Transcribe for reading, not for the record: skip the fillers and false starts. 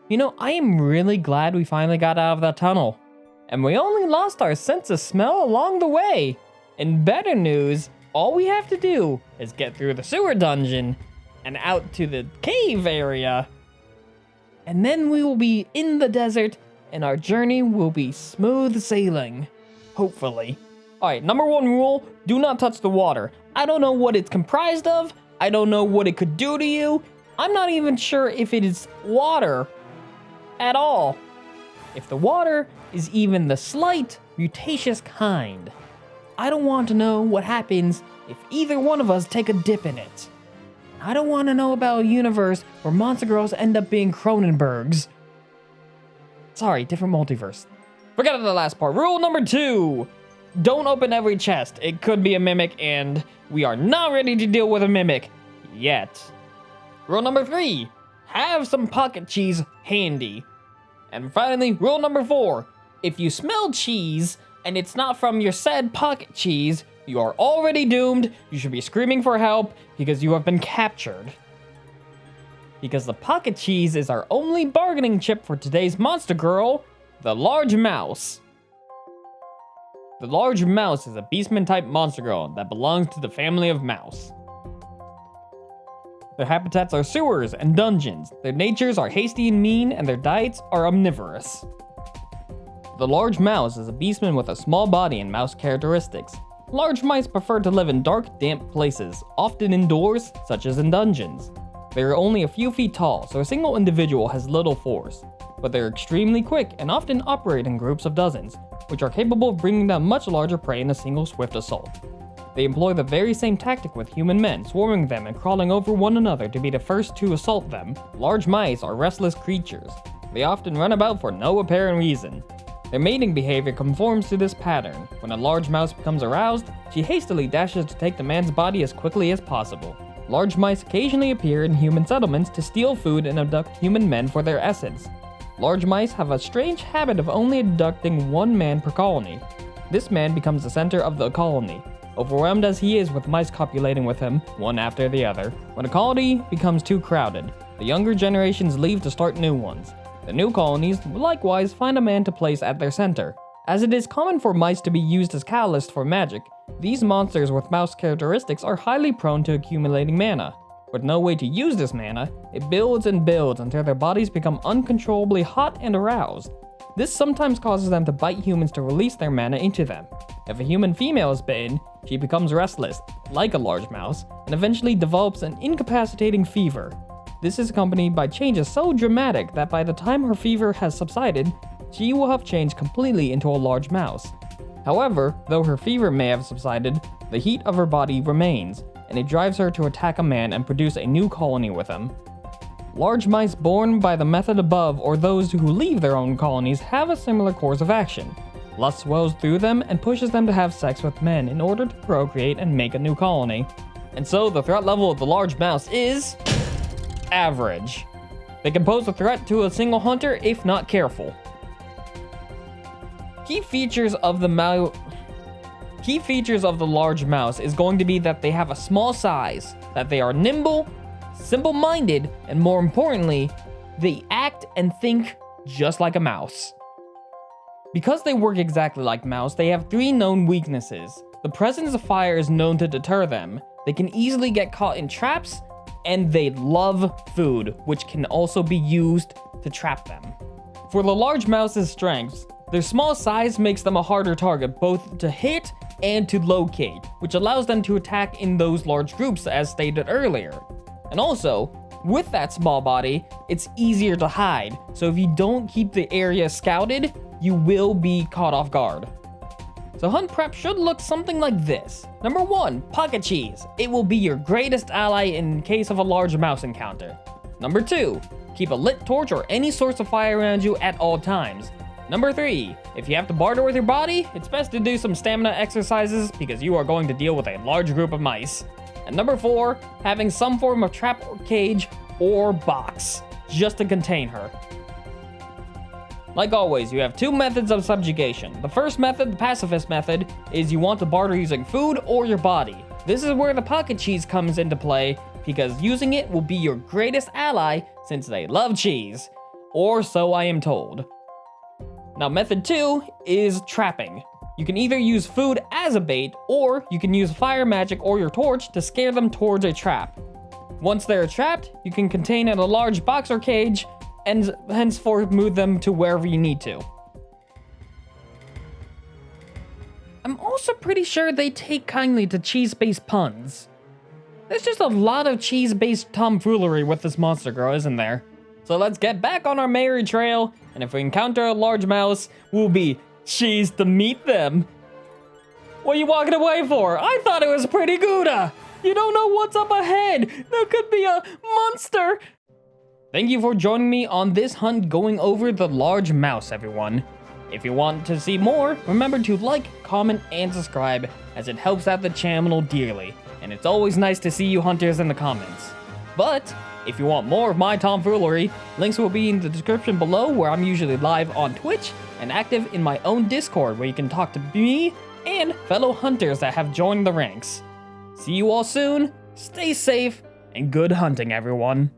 You know, I am really glad we finally got out of that tunnel. And we only lost our sense of smell along the way. And better news, all we have to do is get through the sewer dungeon and out to the cave area. And then we will be in the desert and our journey will be smooth sailing. Hopefully. Alright, number 1 rule, do not touch the water. I don't know what it's comprised of. I don't know what it could do to you. I'm not even sure if it is water at all. If the water is even the slight, mutacious kind. I don't want to know what happens if either one of us take a dip in it. I don't want to know about a universe where monster girls end up being Cronenbergs. Sorry, different multiverse. Forget the last part. Rule number 2. Don't open every chest. It could be a mimic, and we are not ready to deal with a mimic yet. Rule number 3. Have some pocket cheese handy. And finally, rule number 4. If you smell cheese, and it's not from your said pocket cheese, you are already doomed. You should be screaming for help because you have been captured. Because the pocket cheese is our only bargaining chip for today's monster girl, the large mouse. The large mouse is a beastman-type monster girl that belongs to the family of mouse. Their habitats are sewers and dungeons. Their natures are hasty and mean, and their diets are omnivorous. The large mouse is a beastman with a small body and mouse characteristics. Large mice prefer to live in dark, damp places, often indoors, such as in dungeons. They are only a few feet tall, so a single individual has little force, but they're extremely quick and often operate in groups of dozens, which are capable of bringing down much larger prey in a single swift assault. They employ the very same tactic with human men, swarming them and crawling over one another to be the first to assault them. Large mice are restless creatures. They often run about for no apparent reason. Their mating behavior conforms to this pattern. When a large mouse becomes aroused, she hastily dashes to take the man's body as quickly as possible. Large mice occasionally appear in human settlements to steal food and abduct human men for their essence. Large mice have a strange habit of only abducting one man per colony. This man becomes the center of the colony, overwhelmed as he is with mice copulating with him, one after the other. When a colony becomes too crowded, the younger generations leave to start new ones. The new colonies likewise find a man to place at their center. As it is common for mice to be used as catalysts for magic, these monsters with mouse characteristics are highly prone to accumulating mana. With no way to use this mana, it builds and builds until their bodies become uncontrollably hot and aroused. This sometimes causes them to bite humans to release their mana into them. If a human female is bitten, she becomes restless, like a large mouse, and eventually develops an incapacitating fever. This is accompanied by changes so dramatic that by the time her fever has subsided, she will have changed completely into a large mouse. However, though her fever may have subsided, the heat of her body remains, and it drives her to attack a man and produce a new colony with him. Large mice born by the method above or those who leave their own colonies have a similar course of action. Lust swells through them and pushes them to have sex with men in order to procreate and make a new colony. And so the threat level of the large mouse is average. They can pose a threat to a single hunter if not careful. Key features of the large mouse is going to be that they have a small size, that they are nimble, simple-minded, and more importantly, they act and think just like a mouse. Because they work exactly like mouse, they have 3 known weaknesses. The presence of fire is known to deter them. They can easily get caught in traps, and they love food, which can also be used to trap them. For the large mouse's strengths, their small size makes them a harder target both to hit and to locate, which allows them to attack in those large groups as stated earlier. And also, with that small body, it's easier to hide, so if you don't keep the area scouted, you will be caught off guard. So hunt prep should look something like this. Number 1, pocket cheese. It will be your greatest ally in case of a large mouse encounter. Number 2, keep a lit torch or any source of fire around you at all times. Number 3, if you have to barter with your body, it's best to do some stamina exercises because you are going to deal with a large group of mice. And number 4, having some form of trap or cage or box, just to contain her. Like always, you have 2 methods of subjugation. The first method, the pacifist method, is you want to barter using food or your body. This is where the pocket cheese comes into play because using it will be your greatest ally since they love cheese. or so I am told. Now method 2 is trapping. You can either use food as a bait, or you can use fire magic or your torch to scare them towards a trap. Once they're trapped, you can contain in a large box or cage, and henceforth move them to wherever you need to. I'm also pretty sure they take kindly to cheese-based puns. There's just a lot of cheese-based tomfoolery with this monster girl, isn't there? So let's get back on our merry trail, and if we encounter a large mouse, we'll be cheesed to meet them. What are you walking away for? I thought it was pretty good. You don't know what's up ahead. There could be a monster. Thank you for joining me on this hunt going over the large mouse, everyone. If you want to see more, remember to like, comment, and subscribe, as it helps out the channel dearly, and it's always nice to see you hunters in the comments. But if you want more of my tomfoolery, links will be in the description below, where I'm usually live on Twitch and active in my own Discord, where you can talk to me and fellow hunters that have joined the ranks. See you all soon, stay safe, and good hunting, everyone.